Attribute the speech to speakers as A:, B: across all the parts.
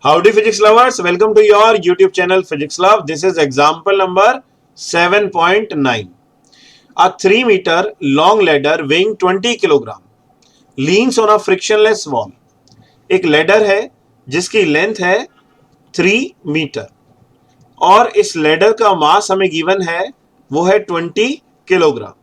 A: Howdy physics lovers, welcome to your YouTube channel Physics Love. This is example number 7.9. A 3 meter long ladder weighing 20 kilogram leans on a frictionless wall. एक ladder है जिसकी length है 3 metre और इस ladder का मास हमें given है वो है 20 किलोग्राम।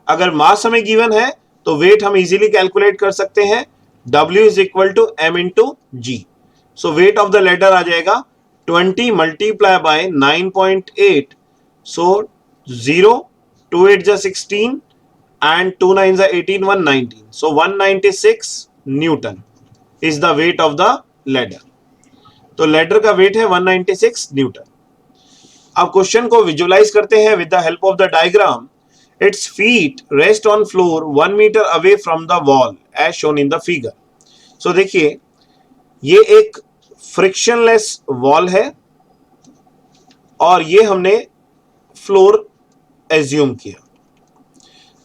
A: अगर मास हमें गिवन है तो वेट हम इजीली कैलकुलेट कर सकते हैं। W is equal to m into g. So weight of the ladder आ जाएगा 20 मल्टीप्लाई बाय 9.8। सो 0 2 8 जा 16 and 2 9 जा 18 119। So 196 newton is the weight of the ladder। तो लैडर का वेट है 196 न्यूटन। अब क्वेश्चन को विजुअलाइज करते हैं with the help of the diagram. Its feet rest on floor 1 metre away from the wall as shown in the figure. So देखिए ये एक फ्रिक्शनलेस वॉल है और ये हमने फ्लोर एज्यूम किया।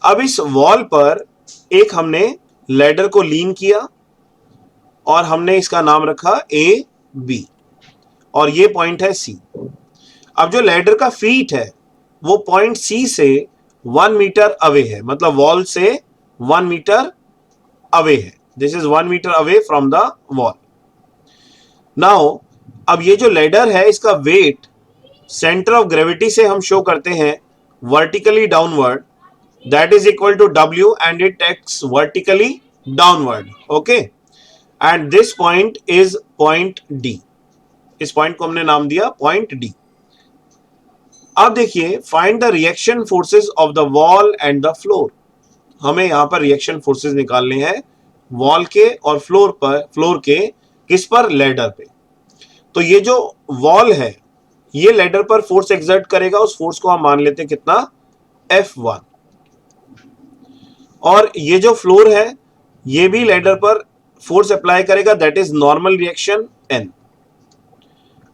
A: अब इस वॉल पर एक हमने लैडर को लीन किया और हमने इसका नाम रखा ए बी और ये पॉइंट है सी। अब जो लैडर का फीट है वो पॉइंट सी से 1 मीटर अवे है, मतलब वॉल से 1 मीटर अवे है। This is 1 metre away from the wall. Now अब ये जो लैडर है इसका वेट सेंटर ऑफ ग्रेविटी से हम शो करते हैं vertically downward, that is equal to W and it acts vertically downward. Okay, and this point is point D। इस पॉइंट को हमने नाम दिया पॉइंट D। अब देखिए find the reaction forces of the wall and the floor. हमें यहां पर रिएक्शन फोर्सेस निकालने हैं वॉल के और फ्लोर के किस पर, लैडर पे। तो ये जो वॉल है ये लैडर पर फोर्स एक्सर्ट करेगा, उस फोर्स को हम मान लेते हैं कितना, F1। और ये जो फ्लोर है ये भी लैडर पर फोर्स अप्लाई करेगा, that is normal reaction N।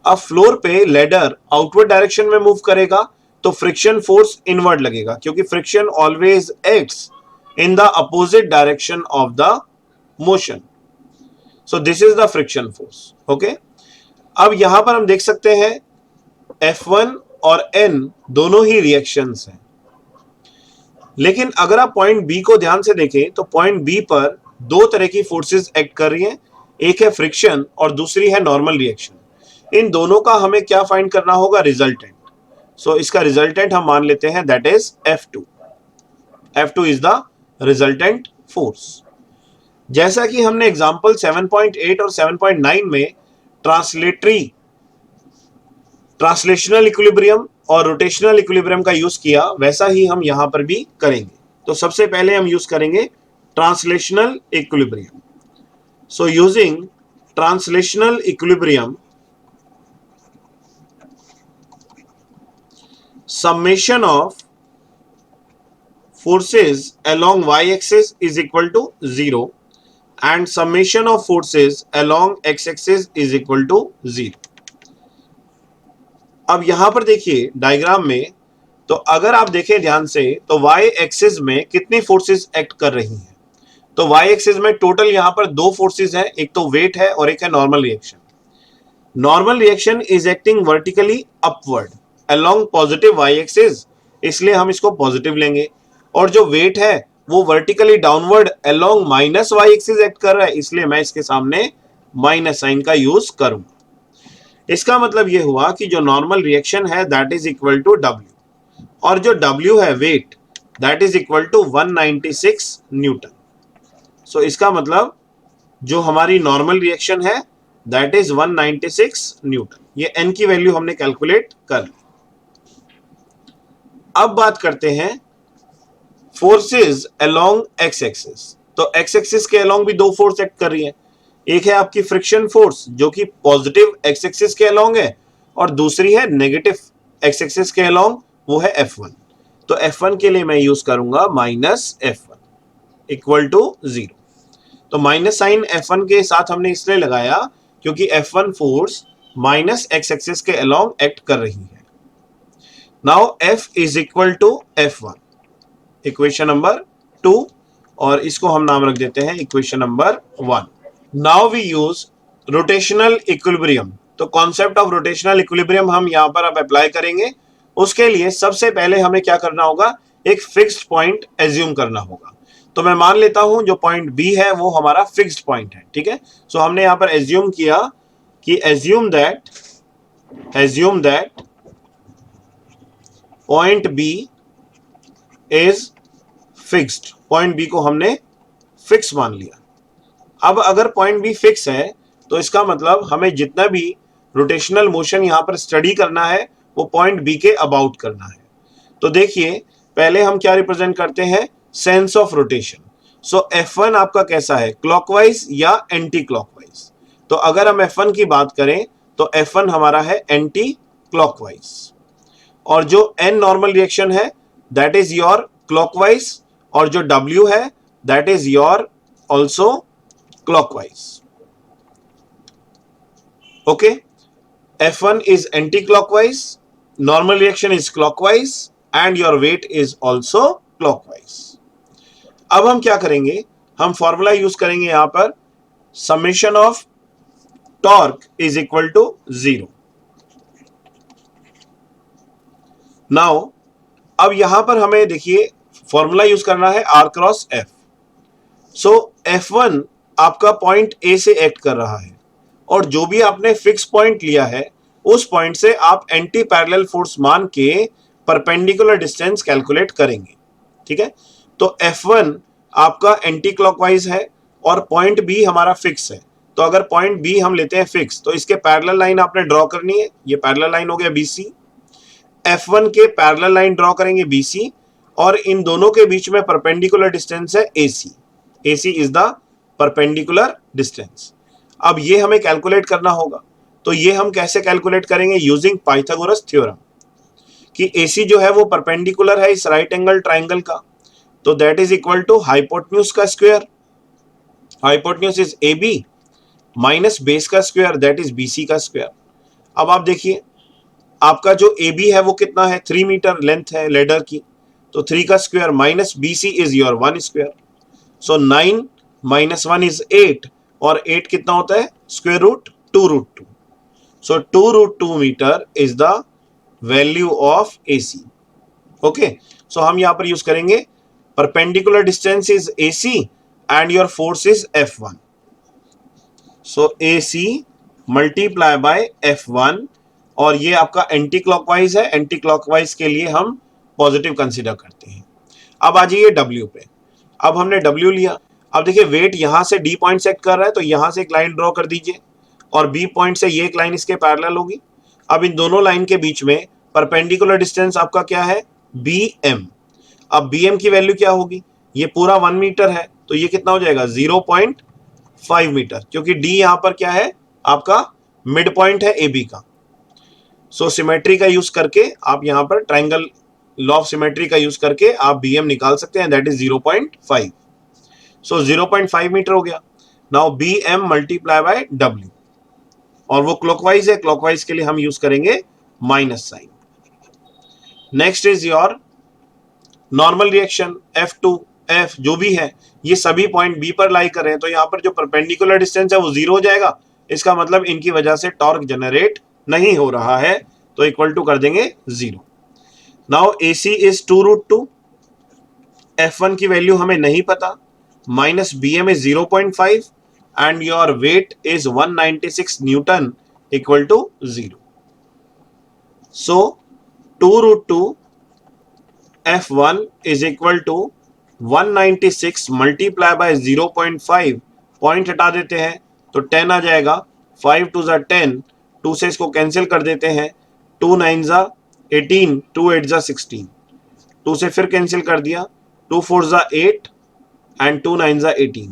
A: अब फ्लोर पे लैडर आउटवर्ड डायरेक्शन में मूव करेगा तो फ्रिक्शन फोर्स इनवर्ड लगेगा, क्योंकि friction always acts in the opposite direction of the motion. So this is the friction force. Okay, अब यहां पर हम देख सकते हैं F1 और N दोनों ही रिएक्शंस हैं। लेकिन अगर आप पॉइंट B को ध्यान से देखें तो पॉइंट B पर दो तरह की फोर्सेस एक्ट कर रही हैं, एक है फ्रिक्शन और दूसरी है नॉर्मल रिएक्शन। इन दोनों का हमें क्या फाइंड करना होगा, रिजल्टेंट। सो इसका रिजल्टेंट हम मान लेते हैं that is F2। F2 is the resultant force. जैसा कि हमने एग्जांपल 7.8 और 7.9 में ट्रांसलेशनल इक्विलिब्रियम और रोटेशनल इक्विलिब्रियम का यूज किया, वैसा ही हम यहां पर भी करेंगे। तो सबसे पहले हम यूज करेंगे translational equilibrium. So using translational equilibrium, summation of forces along y-axis is equal to 0 and summation of forces along x-axis is equal to 0। अब यहां पर देखिए डायग्राम में, तो अगर आप देखें ध्यान से तो y-axis में कितनी फोर्सेस एक्ट कर रही हैं। तो y-axis में टोटल यहां पर दो फोर्सेस हैं, एक तो वेट है और एक है normal reaction. Normal reaction is acting vertically upward along positive y-axis, इसलिए हम इसको पॉजिटिव लेंगे। और जो वेट है वो vertically downward along minus y-axis act कर रहा है, इसलिए मैं इसके सामने माइनस साइन का यूज करूंगा। इसका मतलब ये हुआ कि जो नॉर्मल रिएक्शन है that is equal to W और जो W है weight that is equal to 196 newton. So इसका मतलब जो हमारी नॉर्मल रिएक्शन है दैट इज 196 न्यूटन। ये N की वैल्यू हमने कैलकुलेट कर ली। अब बात करते हैं फोर्सेस अलोंग एक्स एक्सिस। तो एक्स एक्सिस के अलोंग भी दो फोर्स एक्ट कर रही है, एक है आपकी फ्रिक्शन फोर्स जो कि पॉजिटिव एक्स एक्सिस के अलोंग है और दूसरी है नेगेटिव एक्स एक्सिस के अलोंग, वो है F1। तो F1 के लिए मैं यूज करूंगा माइनस F1 इक्वल टू 0। तो माइनस साइन F1 के साथ हमने इसलिए लगाया क्योंकि F1 force minus X axis के अलोंग एक्ट कर रही है। Now F is equal to F1, equation number 2, और इसको हम नाम रख देते हैं equation number 1। Now we use rotational equilibrium. तो कॉन्सेप्ट ऑफ रोटेशनल इक्विलिब्रियम हम यहां पर अब अप्लाई करेंगे। उसके लिए सबसे पहले हमें क्या करना होगा, एक फिक्स्ड पॉइंट एज्यूम करना होगा। तो मैं मान लेता हूं जो पॉइंट बी है वो हमारा फिक्स्ड पॉइंट है, ठीक है। सो हमने यहां पर एज्यूम किया कि assume that point B is fixed. Point B को हमने फिक्स मान लिया। अब अगर पॉइंट बी फिक्स है तो इसका मतलब हमें जितना भी रोटेशनल मोशन यहां पर स्टडी करना है वो पॉइंट बी के अबाउट करना है। तो देखिए पहले हम क्या रिप्रेजेंट करते हैं, sense of rotation. So F1 आपका कैसा है, क्लॉकवाइज या एंटी क्लॉकवाइज। तो अगर हम F1 की बात करें तो F1 हमारा है एंटी क्लॉकवाइज, और जो N नॉर्मल रिएक्शन है दैट इज योर क्लॉकवाइज, और जो W है that is your also clockwise. Okay, F1 is anti-clockwise, normal reaction is clockwise, and your weight is also clockwise. अब हम क्या करेंगे, हम फॉर्मूला यूज करेंगे यहां पर, summation of torque is equal to 0. Now अब यहां पर हमें देखिए फॉर्मूला यूज करना है R क्रॉस F. सो F1 आपका पॉइंट ए से एक्ट कर रहा है, और जो भी आपने फिक्स पॉइंट लिया है उस पॉइंट से आप एंटी पैरेलल फोर्स मान के परपेंडिकुलर डिस्टेंस कैलकुलेट करेंगे, ठीक है। तो F1 आपका एंटी क्लॉकवाइज है और पॉइंट बी हमारा फिक्स है। तो अगर पॉइंट बी हम लेते हैं फिक्स तो इसके पैरेलल लाइन आपने ड्रॉ करनी है। ये पैरेलल लाइन हो गया BC, F1 के पैरेलल लाइन ड्रॉ करेंगे BC, और इन दोनों के बीच में परपेंडिकुलर डिस्टेंस है AC. AC is the perpendicular distance. अब ये हमें कैलकुलेट करना होगा। तो ये हम कैसे कैलकुलेट करेंगे, यूजिंग पाइथागोरस थ्योरम, कि AC जो है वो परपेंडिकुलर है इस राइट एंगल ट्राइंगल का, तो that is equal to hypotenuse का square, hypotenuse is AB, minus base का स्क्वायर दैट इज BC का स्क्वायर। अब आप देखिए आपका जो AB है वो कितना है, 3 मीटर लेंथ है लेडर की, तो 3 का square minus BC is your 1 square. So 9 minus 1 is 8, और 8 कितना होता है, square root 2√2. So 2√2 metre is the value of AC. Okay, so हम यहां पर यूज करेंगे perpendicular distance is AC and your force is F1. So AC multiply by F1, और ये आपका एंटी क्लॉकवाइज है, एंटी क्लॉकवाइज के लिए हम पॉजिटिव कंसीडर करते हैं। अब आ जाइए W पे। अब हमने W लिया। अब देखिए वेट यहां से D पॉइंट सेट कर रहा है, तो यहां से एक लाइन ड्रॉ कर दीजिए, और B पॉइंट से ये एक लाइन इसके पैरेलल होगी। अब इन दोनों लाइन के बीच में परपेंडिकुलर डिस्टेंस आपका क्या है, BM। अब BM की वैल्यू क्या होगी, ये पूरा 1 मीटर है, तो ये कितना हो जाएगा 0.5 मीटर, क्योंकि D यहां पर क्या है आपका मिड पॉइंट है AB का। सो सिमेट्री का यूज करके आप यहां पर ट्राइंगल लॉ ऑफ सिमेट्री का यूज करके आप BM निकाल सकते हैं, दैट इज 0.5. सो 0.5 मीटर हो गया। Now BM multiply by W, और वो क्लॉकवाइज है, क्लॉकवाइज के लिए हम यूज करेंगे minus sign. Next is your normal reaction F2 F जो भी है, ये सभी पॉइंट B पर लाई कर रहे हैं, तो यहाँ पर जो परपेंडिकुलर डिस्टेंस है वो 0 हो जाएगा। इसका मतलब इनकी वजह से टॉर्क जनरेट नहीं हो रहा है, तो इक्वल टू कर देंगे 0. नाउ AC इज 2√2, F1 की वैल्यू हमें नहीं पता, minus BM is 0.5, and your weight is 196 newton equal to 0. So 2√2 F1 is equal to 196 multiply by 0.5, point हटा देते हैं तो 10 आ जाएगा, 5 2 ज़ा 10, 2 से इसको कैंसिल कर देते हैं, 2 9 ज़ा 18, 2 8 ज़ा 16, 2 से फिर कैंसिल कर दिया, 2 4 ज़ा 8 एंड 2 9 ज़ा 18.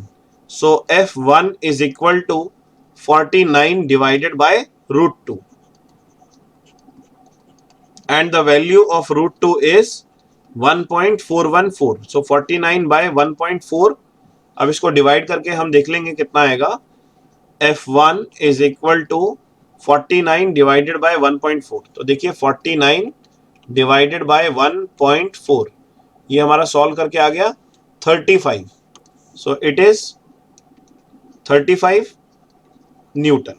A: So F1 is equal to 49 divided by √2, and the value of √2 is 1.414. so 49 by 1.4. अब इसको डिवाइड करके हम देख लेंगे कितना आएगा, F1 is equal to 49 divided by 1.4. तो देखिए 49 डिवाइडेड बाय 1.4, ये हमारा सॉल्व करके आ गया 35. So it is 35 Newton.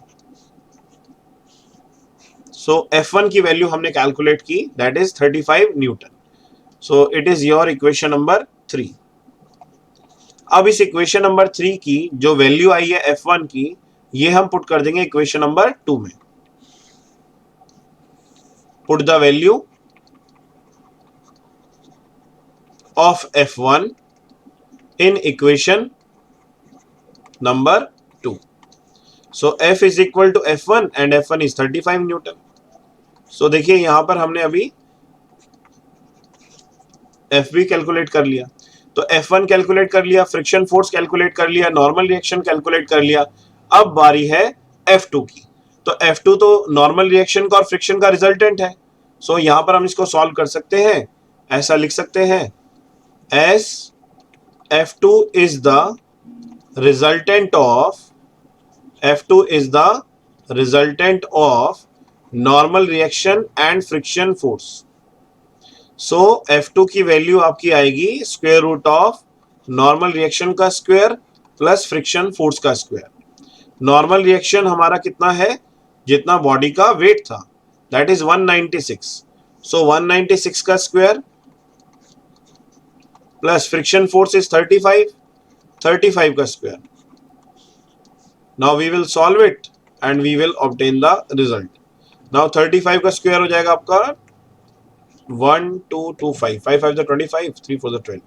A: So F1 की वैल्यू हमने कैलकुलेट की, that is 35 Newton. So it is your equation number 3। अब इस इक्वेशन नंबर 3 की जो वैल्यू आई है F1 की, ये हम पुट कर देंगे इक्वेशन नंबर 2 में। Put the value of F1 in equation number 2. So F is equal to F1 and F1 is 35 Newton. So देखिए यहां पर हमने अभी F भी कैलकुलेट कर लिया, तो F1 कैलकुलेट कर लिया, फ्रिक्शन फोर्स कैलकुलेट कर लिया, नॉर्मल रिएक्शन कैलकुलेट कर लिया। अब बारी है F2 की। तो F2 तो नॉर्मल रिएक्शन का और फ्रिक्शन का रिजल्टेंट है। सो यहां पर हम इसको सॉल्व कर सकते हैं, ऐसा लिख सकते हैं as F2 is the resultant of normal reaction and friction force. So F2 की वैल्यू आपकी आएगी square root of normal reaction का स्क्वायर प्लस फ्रिक्शन फोर्स का स्क्वायर। नॉर्मल रिएक्शन हमारा कितना है, जितना बॉडी का वेट था, दैट इज 196। सो 196 का square plus friction force is 35 का square. Now we will solve it and we will obtain the result. Now 35 का स्क्वायर हो जाएगा आपका 1225, 5 5 25, 3 4 12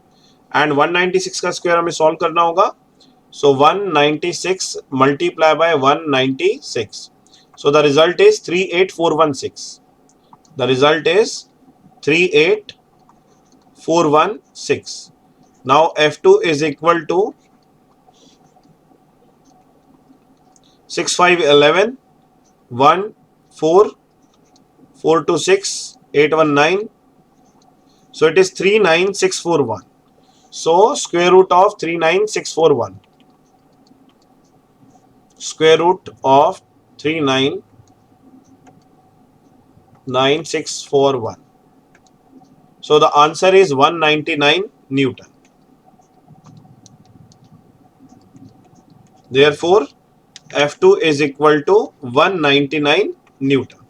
A: and 196 का स्क्वायर हमें सॉल्व करना होगा। So 196 multiply by 196. So the result is 38416. The result is 38416. Now F2 is equal to 6 5 11 1 4 4 2 6 8 1 9. So it is 39641. So square root of 39641. Square root of 39641. So the answer is 199 Newton. Therefore F2 is equal to 199 newton.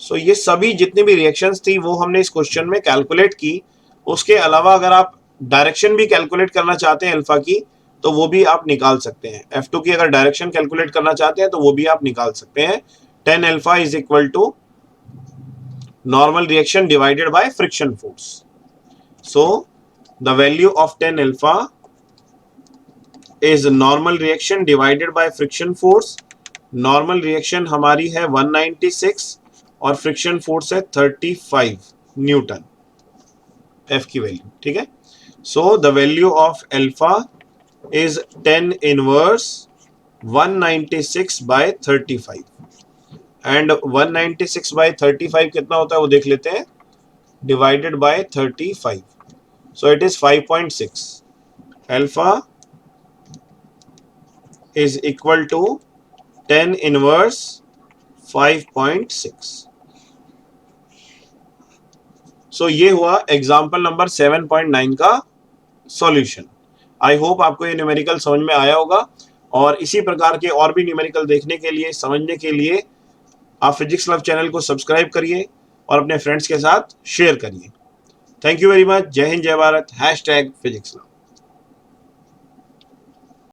A: So ये सभी जितनी भी reactions थी वो हमने इस question में calculate की। उसके अलावा अगर आप डायरेक्शन भी कैलकुलेट करना चाहते हैं अल्फा की, तो वो भी आप निकाल सकते हैं। F2 की अगर डायरेक्शन कैलकुलेट करना चाहते हैं तो वो भी आप निकाल सकते हैं। 10 alpha is equal to normal reaction divided by friction force. So the value of 10 alpha is normal reaction divided by friction force। Normal reaction हमारी है 196 और फ्रिक्शन फोर्स है 35 न्यूटन, F की वैल्यू, ठीक है। So the value of alpha is 10 inverse 196 by 35 and 196 by 35 कितना होता है वो देख लेते हैं, divided by 35। So it is 5.6। Alpha is equal to 10 inverse 5.6। So ये हुआ एग्जाम्पल नंबर 7.9 का सॉल्यूशन। आई होप आपको ये न्यूमेरिकल समझ में आया होगा, और इसी प्रकार के और भी न्यूमेरिकल देखने के लिए, समझने के लिए आप फिजिक्स लव चैनल को सब्सक्राइब करिए और अपने फ्रेंड्स के साथ शेयर करिए। Thank you very much. जय हिंद, जय भारत। #Physics love.